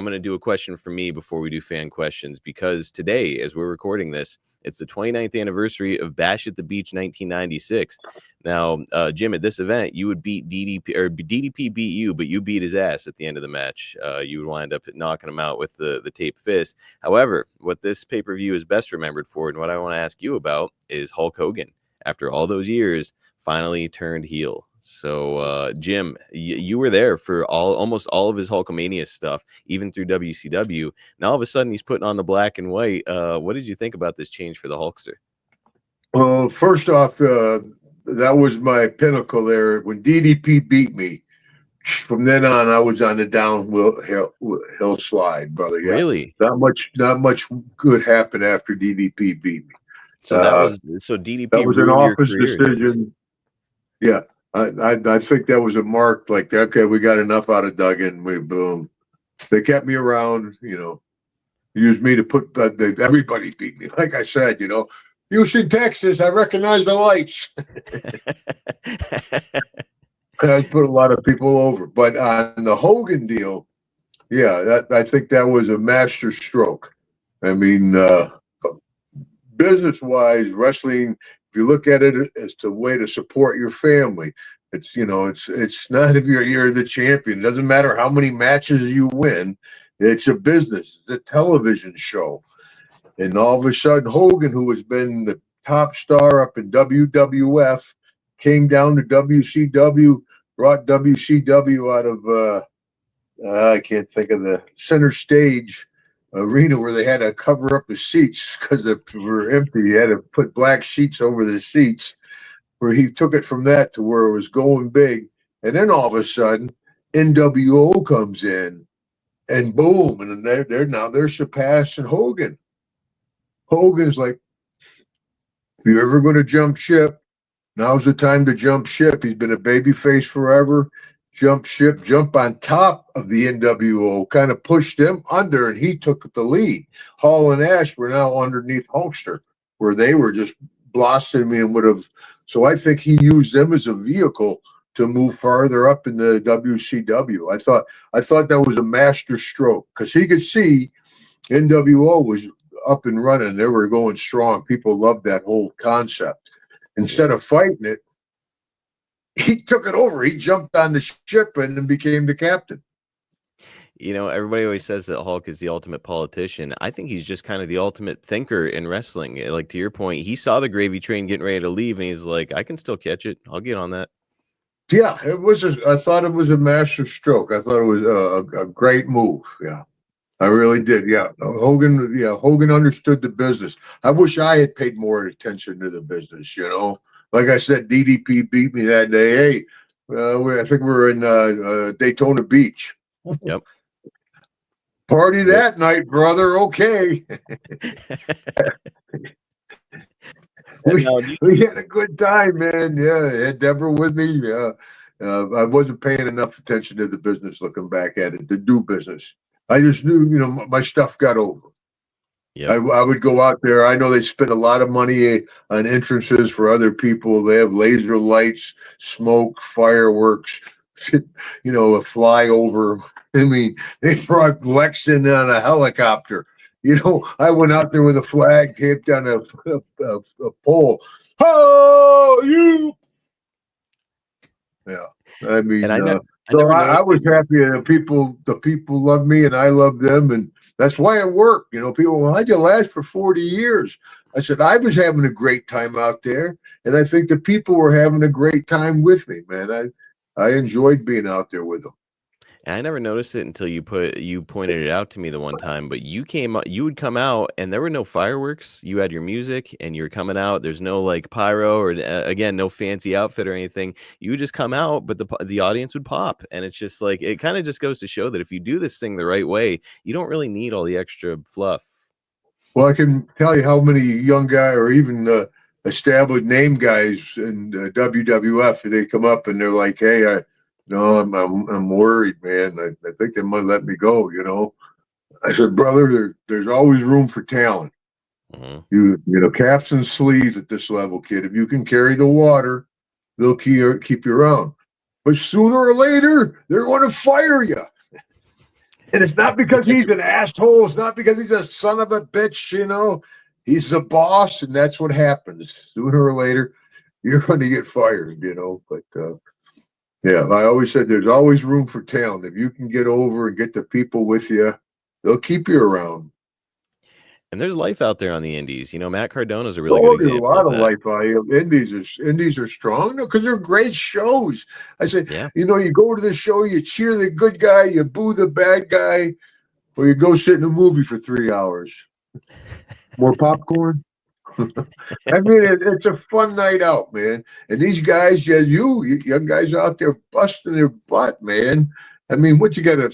I'm going to do a question for me before we do fan questions, because today, as we're recording this, it's the 29th anniversary of Bash at the Beach 1996. Now, Jim, at this event, you would beat DDP, or DDP beat you, but you beat his ass at the end of the match. You would wind up knocking him out with the tape fist. However, what this pay-per-view is best remembered for, and what I want to ask you about, is Hulk Hogan, after all those years, finally turned heel. So, Jim, you were there for almost all of his Hulkamania stuff, even through WCW. Now, all of a sudden, he's putting on the black and white. What did you think about this change for the Hulkster? Well, first off, that was my pinnacle there. When DDP beat me, from then on, I was on the downhill hill slide, brother. Yeah. Really? Not much good happened after DDP beat me. So DDP. That was an office decision. Yeah, I think that was a mark. Like, okay, we got enough out of Duggan. Boom. They kept me around. Used me to put. Everybody beat me. Like I said, Houston, Texas. I recognize the lights. I put a lot of people over, but on the Hogan deal, yeah, I think that was a master stroke. I mean, business-wise, wrestling, if you look at it as a way to support your family, it's not if you're the champion. It doesn't matter how many matches you win. It's a business. It's a television show. And all of a sudden, Hogan, who has been the top star up in WWF, came down to WCW, brought WCW out of, I can't think of the center stage arena where they had to cover up the seats because they were empty. You had to put black sheets over the seats, where he took it from that to where it was going big. And then all of a sudden, nWo comes in, and boom, and they're surpassing Hogan. Hogan's like, if you're ever going to jump ship, now's the time to jump ship. He's been a babyface forever. Jump ship, jump on top of the nWo, kind of pushed them under, and he took the lead. Hall and Ash were now underneath Hulkster, where they were just blossoming and would have. So I think he used them as a vehicle to move farther up in the WCW. I thought that was a master stroke, because he could see nWo was up and running. They were going strong. People loved that whole concept. Instead of fighting it, he took it over. He jumped on the ship and then became the captain. Everybody always says that Hulk is the ultimate politician. I think he's just kind of the ultimate thinker in wrestling. Like, to your point, he saw the gravy train getting ready to leave, and he's like, I can still catch it. I'll get on that. Yeah, I thought it was a master stroke. I thought it was a great move. Yeah, I really did. Yeah, Hogan understood the business. I wish I had paid more attention to the business. Like I said, DDP beat me that day. Hey, I think we were in Daytona Beach. Yep. Party that night, brother. Okay. we had a good time, man. Yeah, I had Deborah with me. Yeah. I wasn't paying enough attention to the business, looking back at it, to do business. I just knew, my stuff got over. Yep. I would go out there. I know they spend a lot of money on entrances for other people. They have laser lights, smoke, fireworks, a flyover. I mean, they brought Lex in on a helicopter. I went out there with a flag taped on a pole. Oh, you! Yeah, I mean, I was happy. The people love me, and I love them, and that's why it worked. People, how'd you last for 40 years? I said, I was having a great time out there, and I think the people were having a great time with me, man. I enjoyed being out there with them. And I never noticed it until you pointed it out to me the one time. But you would come out, and there were no fireworks. You had your music, and you were coming out. There's no like pyro or again, no fancy outfit or anything. You would just come out, but the audience would pop, and it's just like, it kind of just goes to show that if you do this thing the right way, you don't really need all the extra fluff. Well, I can tell you how many young guys or even established name guys in WWF, they come up and they're like, "Hey, no, I'm worried, man. I think they might let me go." I said, "Brother, there's always room for talent. Mm-hmm. Caps and sleeves at this level, kid. If you can carry the water, they'll keep you around. But sooner or later, they're going to fire you." And it's not because he's an asshole. It's not because he's a son of a bitch, you know. He's the boss, and that's what happens. Sooner or later, you're going to get fired, you know. But yeah, I always said there's always room for talent. If you can get over and get the people with you, they'll keep you around. And there's life out there on the indies. You know, Matt Cardona's a really good Oh, there's a example lot of of that. life out here. Indies are strong because they're great shows. I said, Yeah. you know, you go to the show, you cheer the good guy, you boo the bad guy, or you go sit in a movie for 3 hours. More popcorn. I mean, it's a fun night out, man. And these guys, yeah, you young guys out there busting their butt, man. I mean, what you got a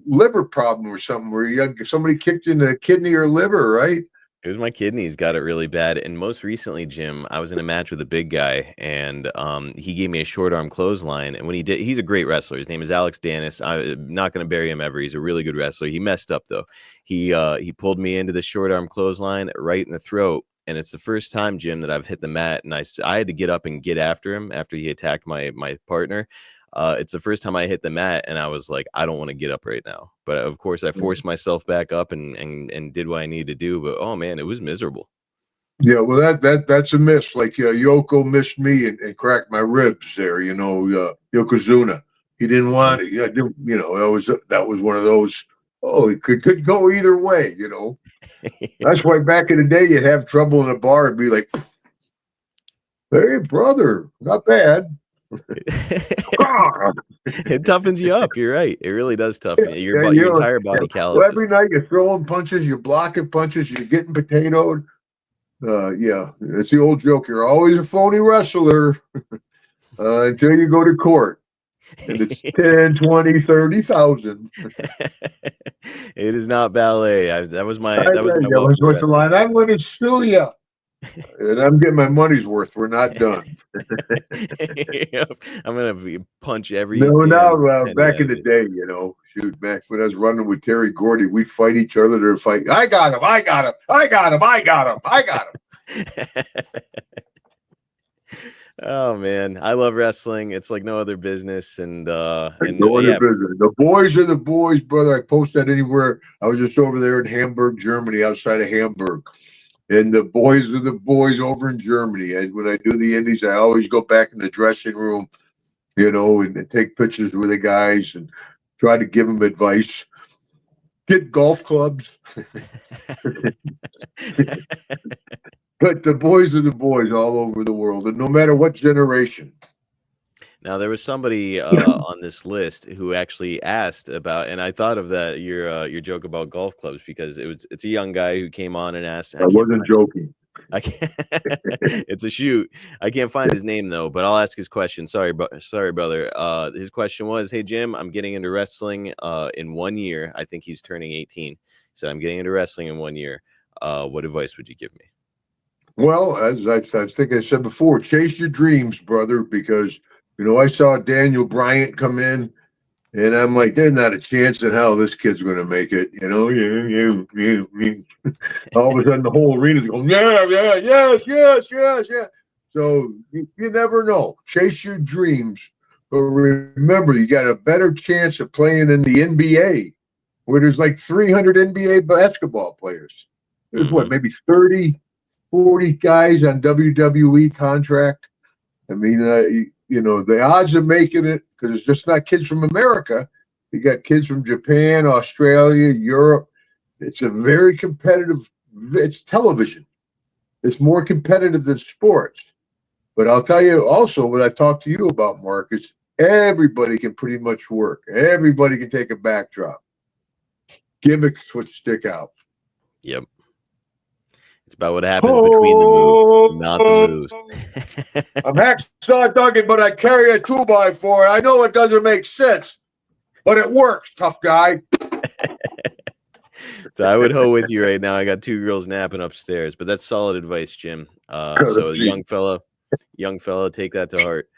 liver problem or something where somebody kicked you in the kidney or liver, right? It was my kidneys got it really bad. And most recently, Jim, I was in a match with a big guy, and he gave me a short arm clothesline. And when he did, he's a great wrestler. His name is Alex Danis. I'm not going to bury him ever. He's a really good wrestler. He messed up though. He pulled me into the short arm clothesline right in the throat. And it's the first time, Jim, that I've hit the mat, and I had to get up and get after him after he attacked my partner. It's the first time I hit the mat, and I was like, I don't want to get up right now. But of course, I forced myself back up and did what I needed to do. But oh man, it was miserable. Yeah, well, that's a miss. Like Yoko missed me and cracked my ribs there. You know, Yokozuna. He didn't want it. Yeah, you know, that was one of those. Oh, it could go either way. You know, that's why back in the day you'd have trouble in a bar and be like, "Hey, brother, not bad." It toughens you up. You're right. It really does toughen you. Yeah, Your entire body well, calluses. every night you're throwing punches, you're blocking punches, you're getting potatoed. Yeah, it's the old joke. You're always a phony wrestler until you go to court. And it's 10, 20, 30,000. It is not ballet. That was my What's welcome the line? I'm going to sue you. And I'm getting my money's worth. We're not done. Yep. I'm gonna punch every No, damn now penny back out in of the you. day, you know, shoot, back when I was running with Terry Gordy, we'd fight each other to fight. I got him. I got him. I got him. I got him. I got him. Oh man, I love wrestling. It's like no other business, and No other yeah, business. The boys are the boys, brother. I post that anywhere. I was just over there in Hamburg, Germany, outside of Hamburg. And the boys are the boys over in Germany. And when I do the indies, I always go back in the dressing room, you know, and take pictures with the guys and try to give them advice. Get golf clubs. But the boys are the boys all over the world, and no matter what generation. Now there was somebody on this list who actually asked about, and I thought of that your joke about golf clubs because it's a young guy who came on and asked. I I can't wasn't find his, joking. I can't. It's a shoot. I can't find his name though, but I'll ask his question. Sorry, brother. His question was, "Hey Jim, I'm getting into wrestling in 1 year. I think he's turning 18. So I'm getting into wrestling in 1 year. What advice would you give me?" Well, as I think I said before, chase your dreams, brother, because, you know, I saw Daniel Bryant come in, and I'm like, there's not a chance in hell this kid's going to make it. You know, all of a sudden the whole arena's going, yeah, yeah, yes, yes, yes, yeah. So you never know. Chase your dreams. But remember, you got a better chance of playing in the NBA, where there's like 300 NBA basketball players. There's what, maybe 30, 40 guys on WWE contract. I mean, you know, the odds of making it, because it's just not kids from America. You got kids from Japan, Australia, Europe. It's a very competitive, it's television. It's more competitive than sports. But I'll tell you also what I talked to you about, Mark, is everybody can pretty much work. Everybody can take a backdrop. Gimmicks would stick out. Yep. It's about what happens between the moves, not the moves. I'm Hacksaw Duggan, but I carry a 2x4. I know it doesn't make sense, but it works, tough guy. So I would hoe with you right now. I got two girls napping upstairs, but that's solid advice, Jim. So young fella, take that to heart.